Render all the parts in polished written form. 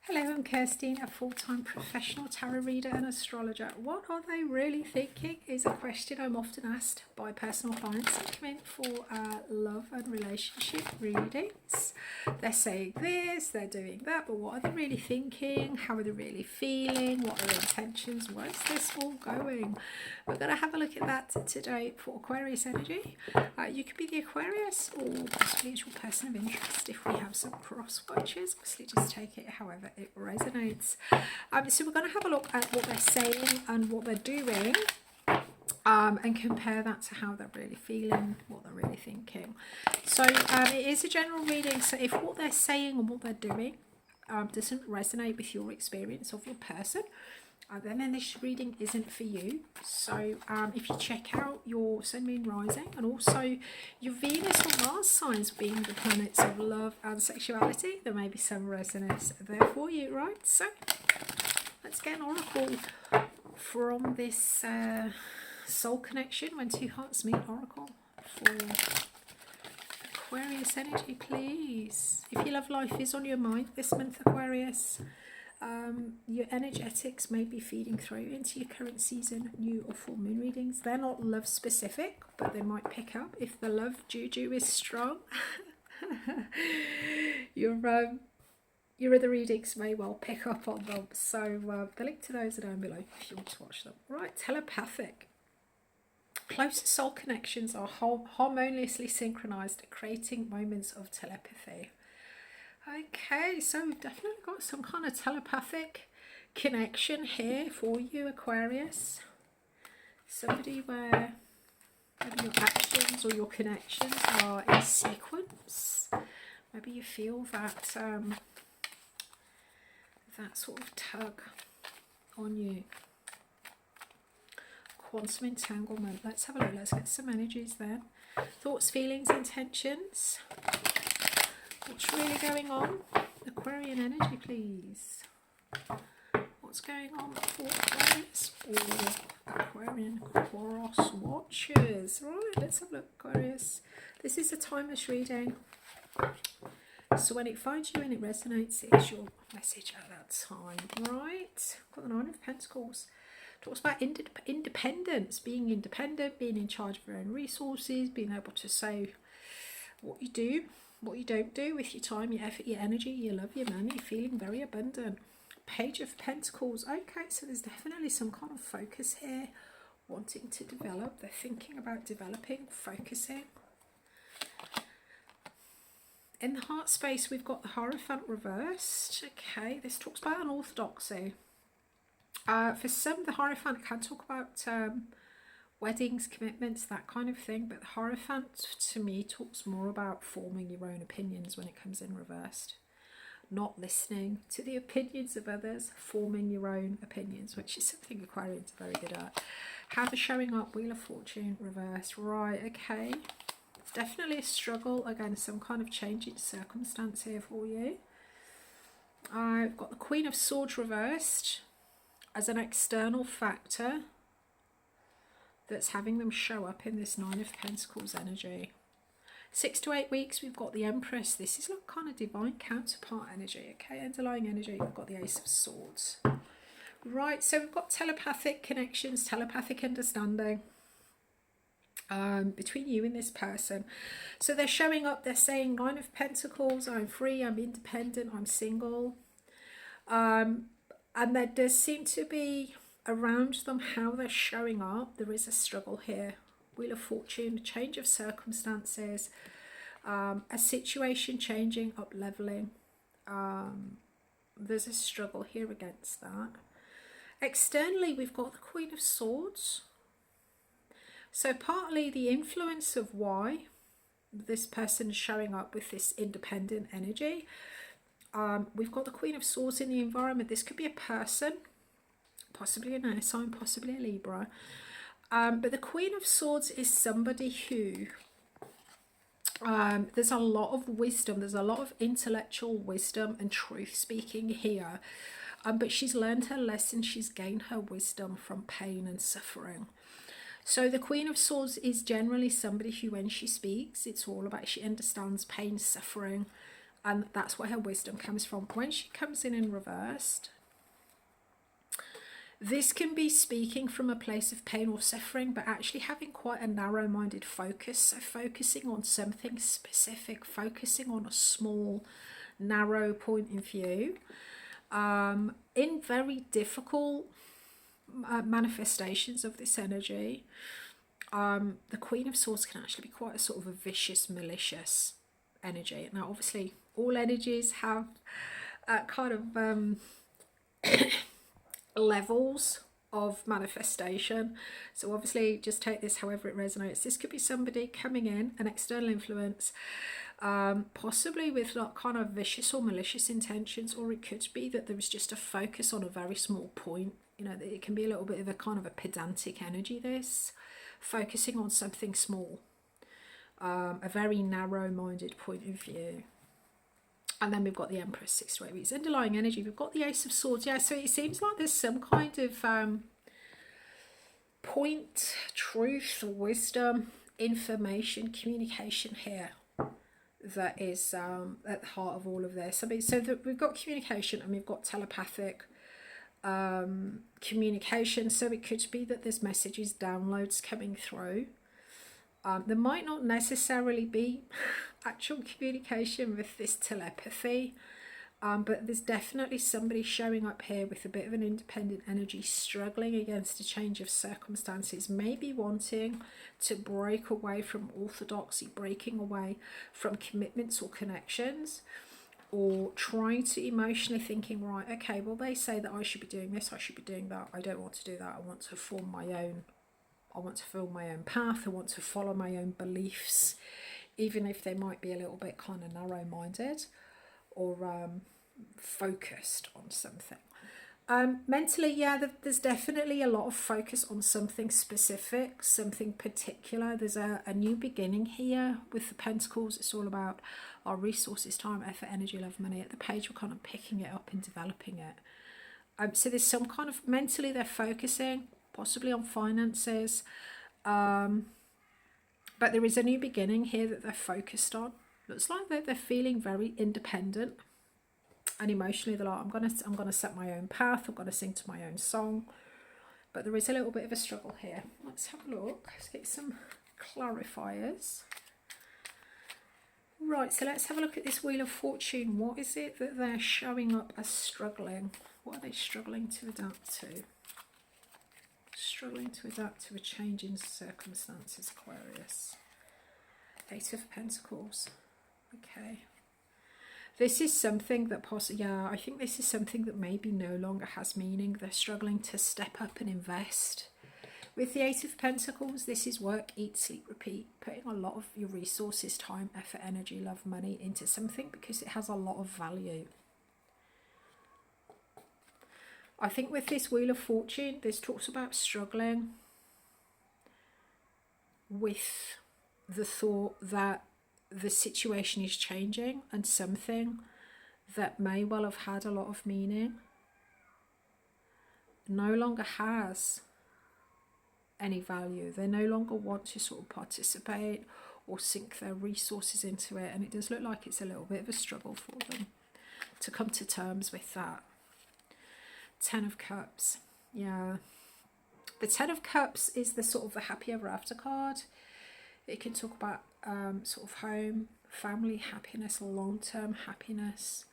Hello, I'm Kirstine, a full-time professional tarot reader and astrologer. What are they really thinking is a question I'm often asked by personal clients who come in for love and relationship readings. They're saying this, they're doing that, but what are they really thinking? How are they really feeling? What are their intentions? Where is this all going? We're going to have a look at that today for Aquarius energy. You could be the Aquarius or possibly it's your person of interest. If we have some cross watches, obviously just take it however it resonates. So we're going to have a look at what they're saying and what they're doing, and compare that to how they're really feeling, what they're really thinking. So it is a general reading, so if what they're saying and what they're doing doesn't resonate with your experience of your person, then this reading isn't for you. So if you check out your Sun, Moon, Rising, and also your Venus or Mars signs being the planets of love and sexuality, there may be some resonance there for you, right? So let's get an oracle from this soul connection when two hearts meet. Oracle for Aquarius energy, please. If your love life is on your mind this month, Aquarius, your energetics may be feeding through into your current season, new or full moon readings. They're not love specific, but they might pick up if the love juju is strong. your other readings may well pick up on them. So the link to those are down below if you want to watch them. Right, telepathic. Close soul connections are harmoniously synchronized, creating moments of telepathy. Okay, so we've definitely got some kind of telepathic connection here for you, Aquarius. Somebody where maybe your actions or your connections are in sequence. Maybe you feel that that sort of tug on you. Quantum entanglement. Let's have a look. Let's get some energies there. Thoughts, feelings, intentions. What's really going on? Aquarian energy, please. What's going on for Aquarius or Aquarian cross watchers? Right, let's have a look, Aquarius. This is a timeless reading. So when it finds you and it resonates, it's your message at that time. Right, got the Nine of Pentacles. Talks about independence, being independent, being in charge of your own resources, being able to say what you do, what you don't do with your time, your effort, your energy, your love, your money, feeling very abundant. Page of Pentacles. Okay, so there's definitely some kind of focus here, wanting to develop. They're thinking about developing, focusing. In the heart space, we've got the Hierophant reversed. Okay, this talks about unorthodoxy. For some, the Hierophant can talk about weddings, commitments, that kind of thing, but the Hierophant to me talks more about forming your own opinions when it comes in reversed. Not listening to the opinions of others, forming your own opinions, which is something Aquarians are very good at. How they're showing up, Wheel of Fortune reversed. Right, okay. It's definitely a struggle, again, some kind of change in circumstance here for you. I've got the Queen of Swords reversed as an external factor that's having them show up in this Nine of Pentacles energy. 6 to 8 weeks, we've got the Empress. This is like kind of divine counterpart energy, okay? Underlying energy, we've got the Ace of Swords. Right, so we've got telepathic connections, telepathic understanding between you and this person. So they're showing up, they're saying, Nine of Pentacles, I'm free, I'm independent, I'm single. And there does seem to be around them how they're showing up. There is a struggle here. Wheel of Fortune, change of circumstances, a situation changing, up leveling. There's a struggle here against that. Externally, we've got the Queen of Swords. So partly the influence of why this person is showing up with this independent energy. We've got the Queen of Swords in the environment. This could be a person, possibly an air sign, possibly a Libra. But the Queen of Swords is somebody who, there's a lot of wisdom, there's a lot of intellectual wisdom and truth speaking here. But she's learned her lesson, she's gained her wisdom from pain and suffering. So the Queen of Swords is generally somebody who, when she speaks, it's all about, she understands pain, suffering, And that's where her wisdom comes from. When she comes in reversed, this can be speaking from a place of pain or suffering, but actually having quite a narrow-minded focus. So focusing on something specific, focusing on a small, narrow point of view. In very difficult manifestations of this energy, the Queen of Swords can actually be quite a sort of a vicious, malicious energy. Now, obviously, all energies have kind of levels of manifestation. So obviously, just take this however it resonates. This could be somebody coming in, an external influence, possibly with like kind of vicious or malicious intentions, or it could be that there was just a focus on a very small point. You know, it can be a little bit of a kind of a pedantic energy, this focusing on something small, a very narrow-minded point of view. And then we've got the Empress, 6 to 8 weeks. Underlying energy, we've got the Ace of Swords. Yeah, so it seems like there's some kind of point, truth, wisdom, information, communication here that is at the heart of all of this. I mean, so we've got communication and we've got telepathic communication. So it could be that there's messages, downloads coming through. There might not necessarily be actual communication with this telepathy, but there's definitely somebody showing up here with a bit of an independent energy, struggling against a change of circumstances, maybe wanting to break away from orthodoxy, breaking away from commitments or connections, or trying to emotionally thinking, right, okay, well, they say that I should be doing this, I should be doing that, I don't want to do that, I want to form my own, I want to fill my own path, I want to follow my own beliefs, even if they might be a little bit kind of narrow-minded or focused on something. Mentally, yeah, there's definitely a lot of focus on something specific, something particular. There's a new beginning here with the Pentacles. It's all about our resources, time, effort, energy, love, money. At the page, we're kind of picking it up and developing it. So there's some kind of, mentally they're focusing possibly on finances, but there is a new beginning here that they're focused on. Looks like they're feeling very independent, and emotionally they're like, I'm gonna set my own path, I'm gonna sing to my own song. But there is a little bit of a struggle here. Let's have a look. Let's get some clarifiers. Right, so let's have a look at this Wheel of Fortune. What is it that they're showing up as struggling? What are they struggling to adapt to? Struggling to adapt to a change in circumstances, Aquarius. 8 of Pentacles. Okay. This is something that possibly, yeah, I think this is something that maybe no longer has meaning. They're struggling to step up and invest. With the 8 of Pentacles, this is work, eat, sleep, repeat. Putting a lot of your resources, time, effort, energy, love, money into something because it has a lot of value. I think with this Wheel of Fortune, this talks about struggling with the thought that the situation is changing and something that may well have had a lot of meaning no longer has any value. They no longer want to sort of participate or sink their resources into it, and it does look like it's a little bit of a struggle for them to come to terms with that. 10 of Cups. Yeah. The 10 of Cups is the sort of the happy ever after card. It can talk about sort of home, family, happiness, long-term happiness.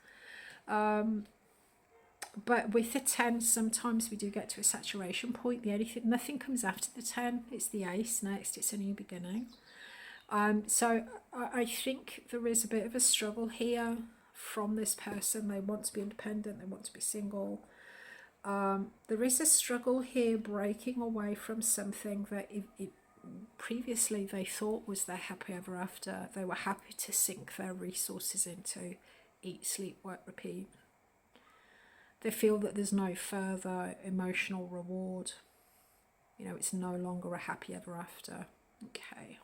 But with the 10, sometimes we do get to a saturation point. Nothing comes after the 10. It's the Ace next. It's a new beginning. So I think there is a bit of a struggle here from this person. They want to be independent. They want to be single. There is a struggle here breaking away from something that previously they thought was their happy ever after. They were happy to sink their resources into, eat, sleep, work, repeat. They feel that there's no further emotional reward. You know, it's no longer a happy ever after. Okay,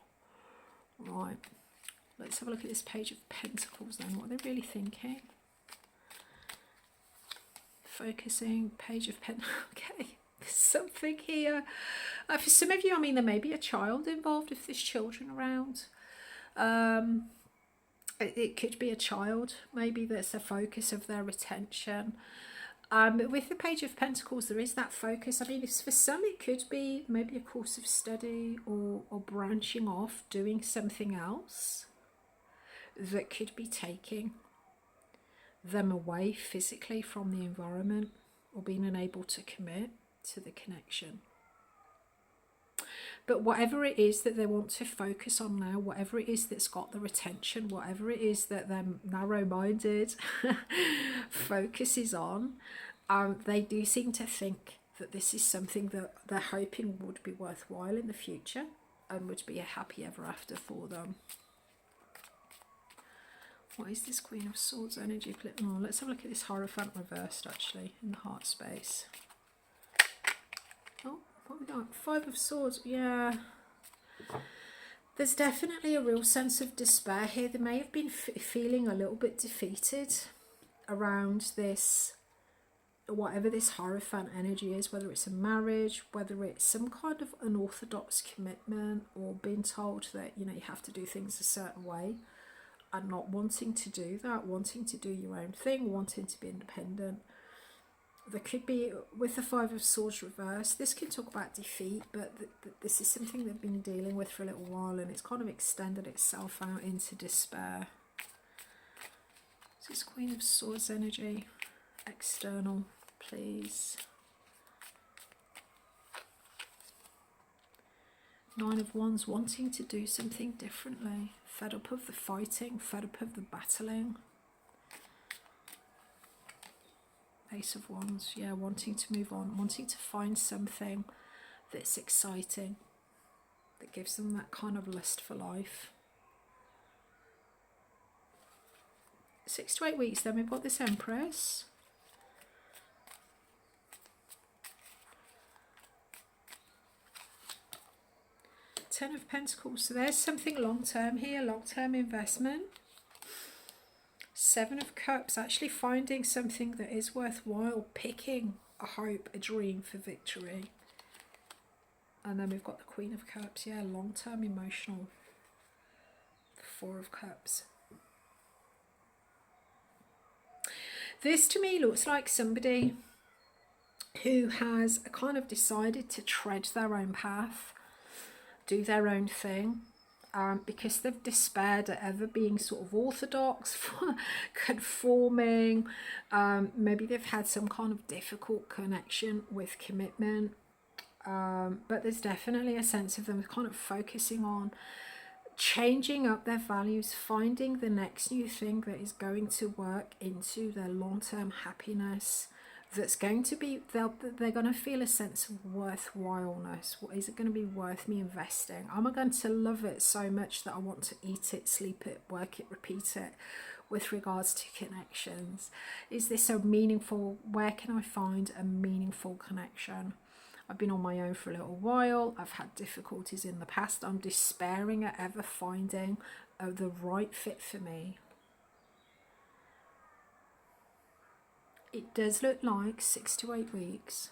right. Let's have a look at this Page of Pentacles then. What are they really thinking? Focusing, Page of Pentacles. Okay, there's something here. For some of you, I mean, there may be a child involved if there's children around. It could be a child, maybe, that's the focus of their attention. With the Page of Pentacles, there is that focus. I mean, for some, it could be maybe a course of study, or branching off, doing something else that could be taking them away physically from the environment, or being unable to commit to the connection. But whatever it is that they want to focus on now, whatever it is that's got their attention, whatever it is that their narrow-minded focuses on, they do seem to think that this is something that they're hoping would be worthwhile in the future and would be a happy ever after for them. What is this Queen of Swords energy? Oh, let's have a look at this Hierophant reversed, actually, in the heart space. Oh, what we got? Five of Swords. Yeah. There's definitely a real sense of despair here. They may have been feeling a little bit defeated around this, whatever this Hierophant energy is, whether it's a marriage, whether it's some kind of unorthodox commitment, or being told that, you know, you have to do things a certain way, and not wanting to do that, wanting to do your own thing, wanting to be independent. There could be, with the Five of Swords reversed, this can talk about defeat, but this is something they've been dealing with for a little while, and it's kind of extended itself out into despair. This is Queen of Swords energy. External, please. Nine of Wands, wanting to do something differently. Fed up of the fighting, fed up of the battling. Ace of Wands, yeah, wanting to move on, wanting to find something that's exciting, that gives them that kind of lust for life. 6 to 8 weeks, then we've got this Empress. Ten of Pentacles, so there's something long-term here, long-term investment. Seven of Cups, actually finding something that is worthwhile, picking a hope, a dream for victory. And then we've got the Queen of Cups, yeah, long-term emotional. Four of Cups. This to me looks like somebody who has kind of decided to tread their own path, do their own thing, because they've despaired at ever being sort of orthodox, conforming. Maybe they've had some kind of difficult connection with commitment, but there's definitely a sense of them kind of focusing on changing up their values, finding the next new thing that is going to work into their long-term happiness, that's going to be, they're going to feel a sense of worthwhileness. What is it going to be worth me investing? Am I going to love it so much that I want to eat it, sleep it, work it, repeat it with regards to connections? Is this a meaningful, where can I find a meaningful connection? I've been on my own for a little while. I've had difficulties in the past. I'm despairing at ever finding the right fit for me. It does look like 6 to 8 weeks.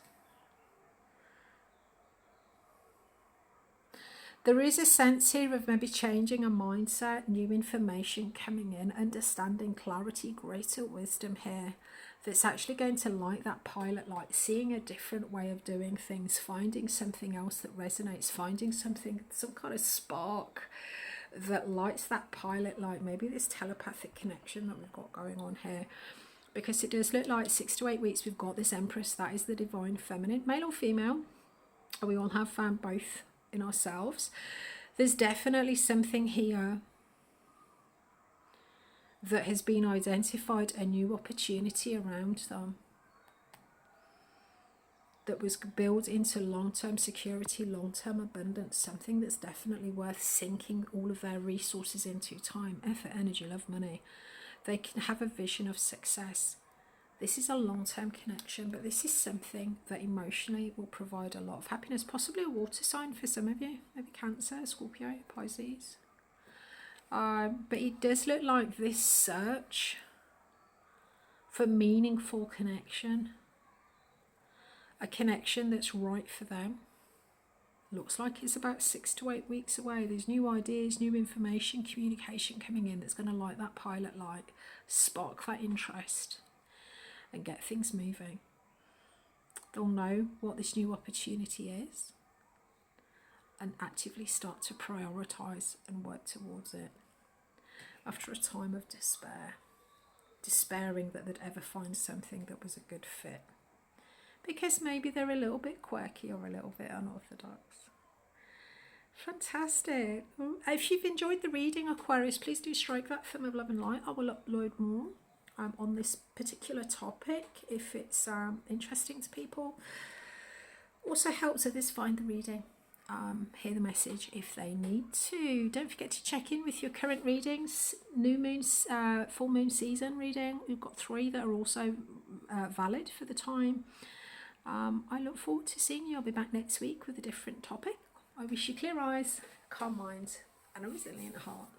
There is a sense here of maybe changing a mindset, new information coming in, understanding, clarity, greater wisdom here, that's actually going to light that pilot light, seeing a different way of doing things, finding something else that resonates, finding something, some kind of spark that lights that pilot light, maybe this telepathic connection that we've got going on here. Because it does look like 6 to 8 weeks we've got this Empress, that is the divine feminine, male or female. We all have found both in ourselves. There's definitely something here that has been identified, a new opportunity around them that was built into long-term security, long-term abundance, something that's definitely worth sinking all of their resources into, time, effort, energy, love, money. They can have a vision of success. This is a long-term connection, but this is something that emotionally will provide a lot of happiness, possibly a water sign for some of you, maybe Cancer, Scorpio, Pisces. But it does look like this search for meaningful connection, a connection that's right for them, Looks like it's about 6 to 8 weeks away. There's new ideas, new information, communication coming in that's going to light that pilot light, spark that interest and get things moving. They'll know what this new opportunity is and actively start to prioritise and work towards it. After a time of despair, despairing that they'd ever find something that was a good fit, because maybe they're a little bit quirky or a little bit unorthodox. Fantastic. If you've enjoyed the reading, Aquarius, please do strike that thumb of love and light. I will upload more on this particular topic if it's interesting to people. Also helps others find the reading, hear the message if they need to. Don't forget to check in with your current readings, new moon, full moon season reading. We've got 3 that are also valid for the time. I look forward to seeing you. I'll be back next week with a different topic. I wish you clear eyes, calm minds and a resilient heart.